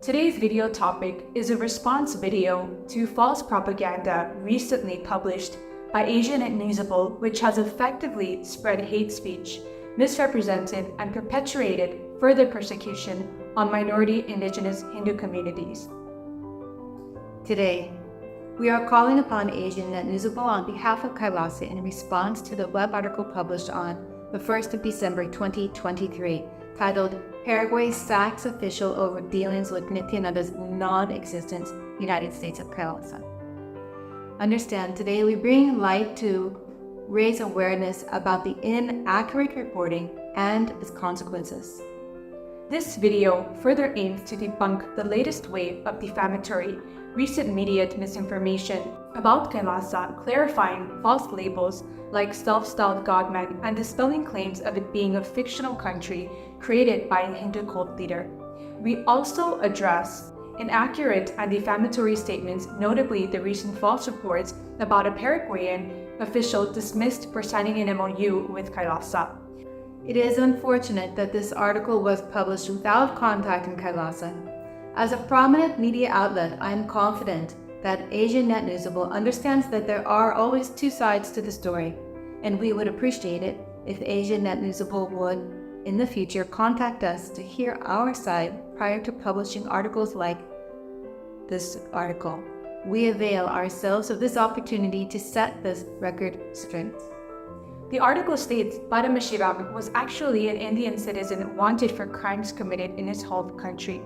Today's video topic is a response video to false propaganda recently published by Asianet Newsable, which has effectively spread hate speech, misrepresented and perpetuated further persecution on minority indigenous Hindu communities. Today, we are calling upon Asianet Newsable on behalf of KAILASA in response to the web article published on the 1st of December 2023, titled Paraguay Sacks Official Over Dealings with Nityananda's Non-Existent United States of KAILASA. Understand, today we bring light to raise awareness about the inaccurate reporting and its consequences. This video further aims to debunk the latest wave of defamatory recent media misinformation about KAILASA, clarifying false labels like self-styled godman and dispelling claims of it being a fictional country created by a Hindu cult leader. We also address inaccurate and defamatory statements, notably the recent false reports about a Paraguayan official dismissed for signing an MOU with KAILASA. It is unfortunate that this article was published without contacting KAILASA. As a prominent media outlet, I am confident that Asianet Newsable understands that there are always two sides to the story, and we would appreciate it if Asianet Newsable would, in the future, contact us to hear our side prior to publishing articles like this article. We avail ourselves of this opportunity to set this record straight. The article states Paramashivam was actually an Indian citizen wanted for crimes committed in his home country.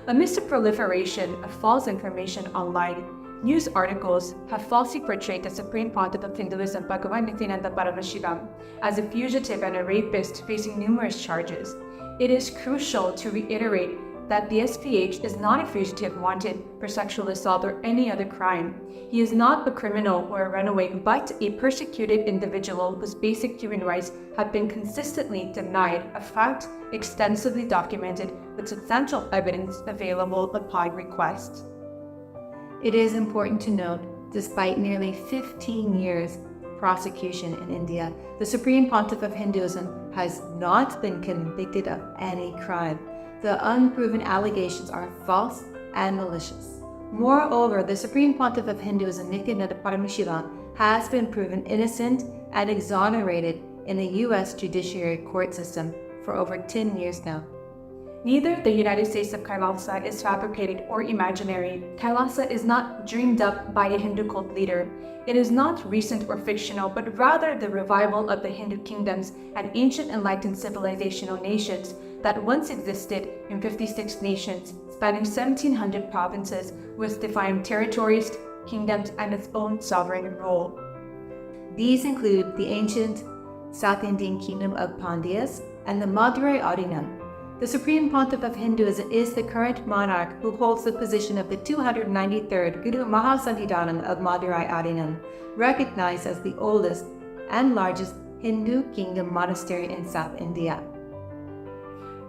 Amidst the proliferation of false information online, news articles have falsely portrayed the Supreme Pontiff of Hinduism, Bhagavan Nityananda Paramashivam, as a fugitive and a rapist facing numerous charges. It is crucial to reiterate that the SPH is not a fugitive wanted for sexual assault or any other crime. He is not a criminal or a runaway, but a persecuted individual whose basic human rights have been consistently denied, a fact extensively documented with substantial evidence available upon request. It is important to note, despite nearly 15 years prosecution in India, the Supreme Pontiff of Hinduism has not been convicted of any crime. The unproven allegations are false and malicious. Moreover, the Supreme Pontiff of Hinduism, Nityananda Paramashivam, has been proven innocent and exonerated in the U.S. judiciary court system for over 10 years now. Neither the United States of KAILASA is fabricated or imaginary. KAILASA is not dreamed up by a Hindu cult leader. It is not recent or fictional, but rather the revival of the Hindu kingdoms and ancient enlightened civilizational nations that once existed in 56 nations, spanning 1,700 provinces with defined territories, kingdoms, and its own sovereign rule. These include the ancient South Indian kingdom of Pandyas and the Madurai Adinam. The Supreme Pontiff of Hinduism is the current monarch who holds the position of the 293rd Guru Mahasannidhanam of Madurai Adinam, recognized as the oldest and largest Hindu kingdom monastery in South India.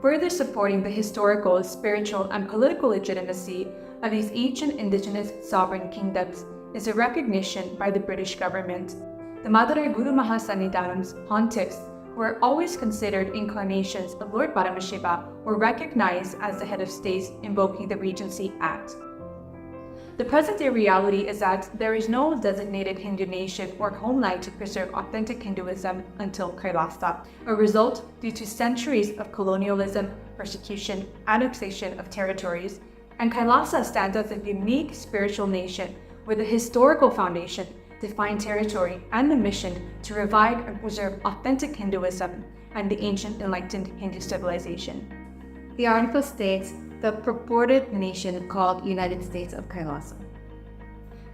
Further supporting the historical, spiritual, and political legitimacy of these ancient indigenous sovereign kingdoms is a recognition by the British government. The Madurai Guru Mahasannidhanam's pontiffs, who are always considered incarnations of Lord Paramashiva, were recognized as the head of states invoking the Regency Act. The present-day reality is that there is no designated Hindu nation or homeland to preserve authentic Hinduism until KAILASA, a result due to centuries of colonialism, persecution, annexation of territories, and KAILASA stands as a unique spiritual nation with a historical foundation, defined territory, and a mission to revive and preserve authentic Hinduism and the ancient enlightened Hindu civilization. The article states the purported nation called United States of KAILASA.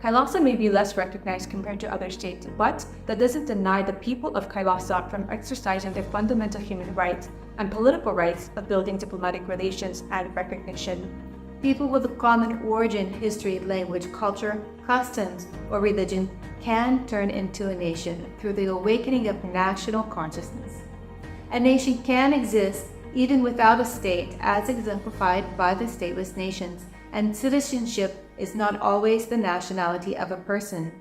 KAILASA may be less recognized compared to other states, but that doesn't deny the people of KAILASA from exercising their fundamental human rights and political rights of building diplomatic relations and recognition. People with a common origin, history, language, culture, customs, or religion can turn into a nation through the awakening of national consciousness. A nation can exist even without a state, as exemplified by the stateless nations, and citizenship is not always the nationality of a person.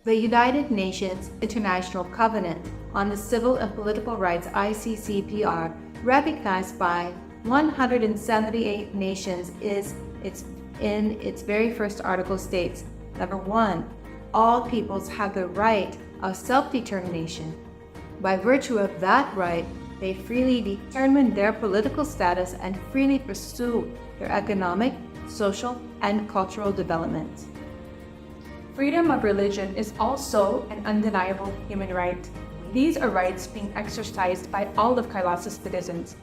The United Nations International Covenant on the Civil and Political Rights, ICCPR, recognized by 178 nations in its very first article states, number 1, all peoples have the right of self-determination. By virtue of that right, they freely determine their political status and freely pursue their economic, social, and cultural development. Freedom of religion is also an undeniable human right. These are rights being exercised by all of Kailasa's citizens.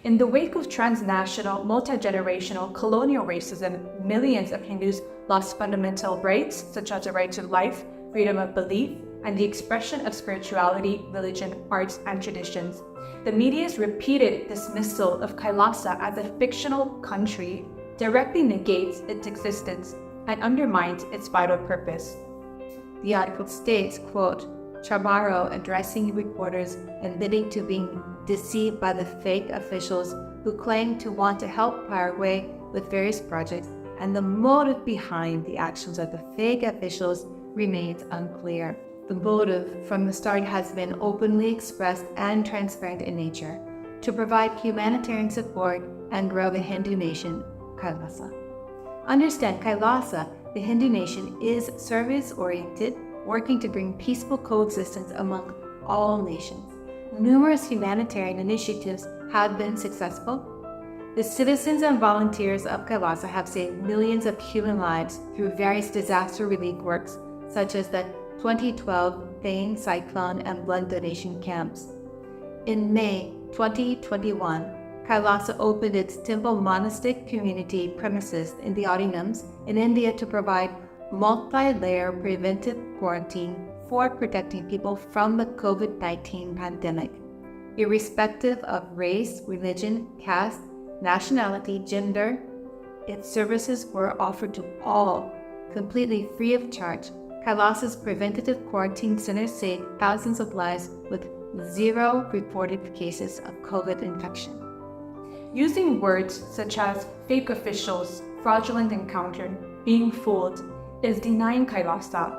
In the wake of transnational, multi-generational colonial racism, millions of Hindus lost fundamental rights such as the right to life, freedom of belief, and the expression of spirituality, religion, arts, and traditions. The media's repeated dismissal of Kailasa as a fictional country directly negates its existence and undermines its vital purpose. The article states, quote, Chamorro addressing reporters admitting to being deceived by the fake officials who claim to want to help Paraguay with various projects, and the motive behind the actions of the fake officials remains unclear. The motive from the start has been openly expressed and transparent in nature, to provide humanitarian support and grow the Hindu nation, Kailasa. Understand, Kailasa, the Hindu nation, is service-oriented, working to bring peaceful coexistence among all nations. Numerous humanitarian initiatives have been successful. The citizens and volunteers of Kailasa have saved millions of human lives through various disaster relief works, such as the 2012 Pain, Cyclone, and Blood Donation Camps. In May 2021, Kailasa opened its temple monastic community premises in the Odinums in India to provide multi-layer preventive quarantine for protecting people from the COVID-19 pandemic. Irrespective of race, religion, caste, nationality, gender, its services were offered to all, completely free of charge. Kailasa's preventative quarantine center saved thousands of lives with 0 reported cases of COVID infection. Using words such as fake officials, fraudulent encounter, being fooled, is denying Kailasa.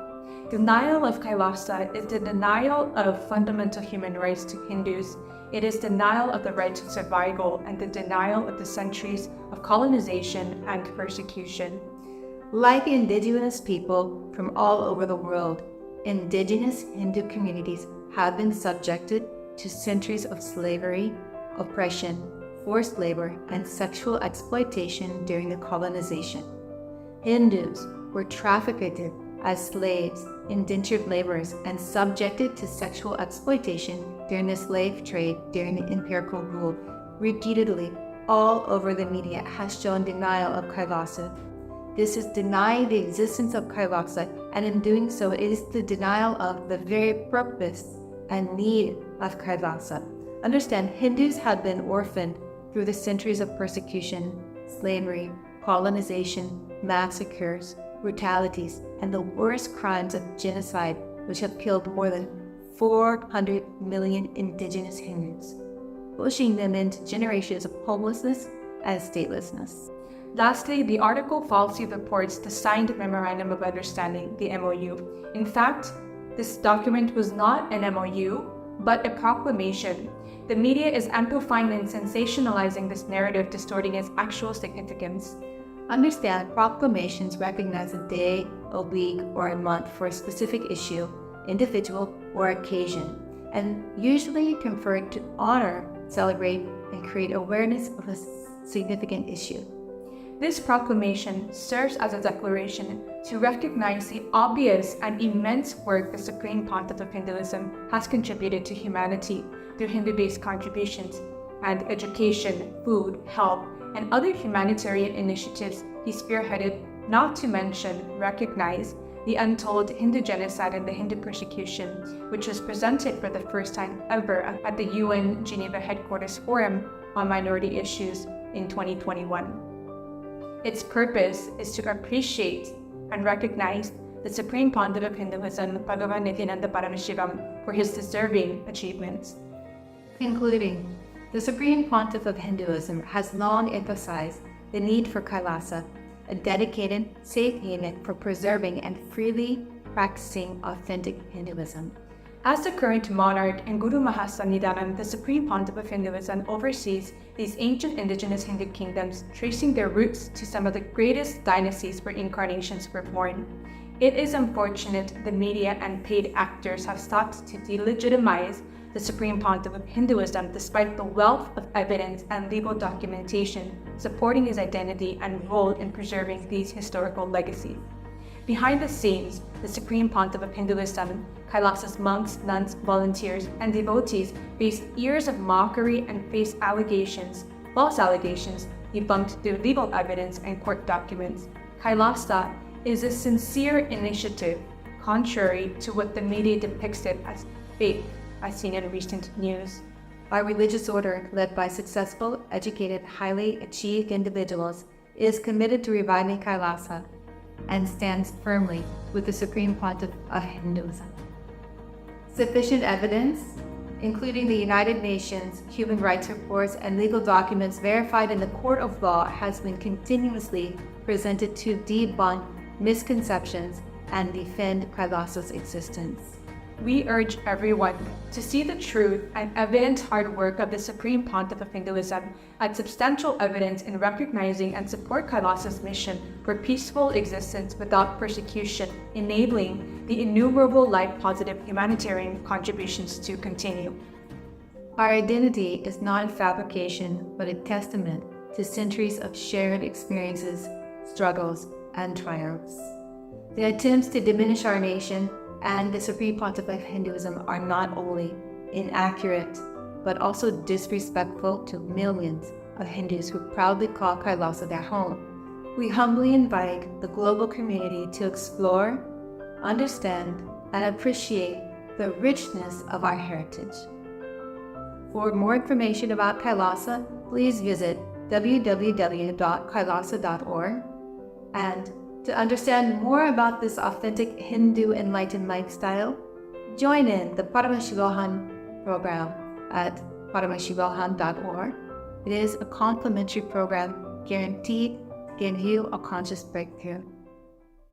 Denial of Kailasa is the denial of fundamental human rights to Hindus. It is denial of the right to survival and the denial of the centuries of colonization and persecution. Like indigenous people from all over the world, indigenous Hindu communities have been subjected to centuries of slavery, oppression, forced labor, and sexual exploitation during the colonization. Hindus were trafficked as slaves, indentured laborers, and subjected to sexual exploitation during the slave trade during the empirical rule. Repeatedly, all over the media has shown denial of Kailasa. This is denying the existence of Kailasa, and in doing so, it is the denial of the very purpose and need of Kailasa. Understand, Hindus have been orphaned through the centuries of persecution, slavery, colonization, massacres, brutalities, and the worst crimes of genocide, which have killed more than 400 million indigenous Hindus, pushing them into generations of homelessness and statelessness. Lastly, the article falsely reports the signed Memorandum of Understanding, the MOU. In fact, this document was not an MOU, but a proclamation. The media is amplifying and sensationalizing this narrative, distorting its actual significance. Understand, proclamations recognize a day, a week, or a month for a specific issue, individual, or occasion, and usually confer to honor, celebrate, and create awareness of a significant issue. This proclamation serves as a declaration to recognize the obvious and immense work the Supreme Pontiff of Hinduism has contributed to humanity through Hindu-based contributions and education, food, health, and other humanitarian initiatives he spearheaded, not to mention recognize the untold Hindu genocide and the Hindu persecution, which was presented for the first time ever at the UN Geneva Headquarters Forum on Minority Issues in 2021. Its purpose is to appreciate and recognize the Supreme Pontiff of Hinduism, Bhagavan Nityananda Paramashivam, for his deserving achievements. Concluding, the Supreme Pontiff of Hinduism has long emphasized the need for Kailasa, a dedicated, safe haven for preserving and freely practicing authentic Hinduism. As the current monarch and Guru Mahasanidanam, the Supreme Pontiff of Hinduism oversees these ancient indigenous Hindu kingdoms, tracing their roots to some of the greatest dynasties where incarnations were born. It is unfortunate the media and paid actors have sought to delegitimize the Supreme Pontiff of Hinduism despite the wealth of evidence and legal documentation supporting his identity and role in preserving these historical legacies. Behind the scenes, the Supreme Pontiff of Hinduism, Kailasa's monks, nuns, volunteers, and devotees face years of mockery and face allegations, false allegations, debunked through legal evidence and court documents. Kailasa is a sincere initiative, contrary to what the media depicts it as fake, as seen in recent news. Our religious order, led by successful, educated, highly achieved individuals, is committed to reviving Kailasa and stands firmly with the Supreme Pontiff of Hinduism. Sufficient evidence, including the United Nations human rights reports and legal documents verified in the court of law, has been continuously presented to debunk misconceptions and defend Kailasa's existence. We urge everyone to see the truth and evident hard work of the Supreme Pontiff of Hinduism as substantial evidence in recognizing and support Kailasa's mission for peaceful existence without persecution, enabling the innumerable life-positive humanitarian contributions to continue. Our identity is not a fabrication, but a testament to centuries of shared experiences, struggles, and triumphs. The attempts to diminish our nation and the Supreme Pontiff of Hinduism are not only inaccurate, but also disrespectful to millions of Hindus who proudly call Kailasa their home. We humbly invite the global community to explore, understand, and appreciate the richness of our heritage. For more information about Kailasa, please visit www.kailasa.org. And to understand more about this authentic Hindu enlightened lifestyle, join in the Paramashivahan program at paramashivahan.org. It is a complimentary program guaranteed to give you a conscious breakthrough.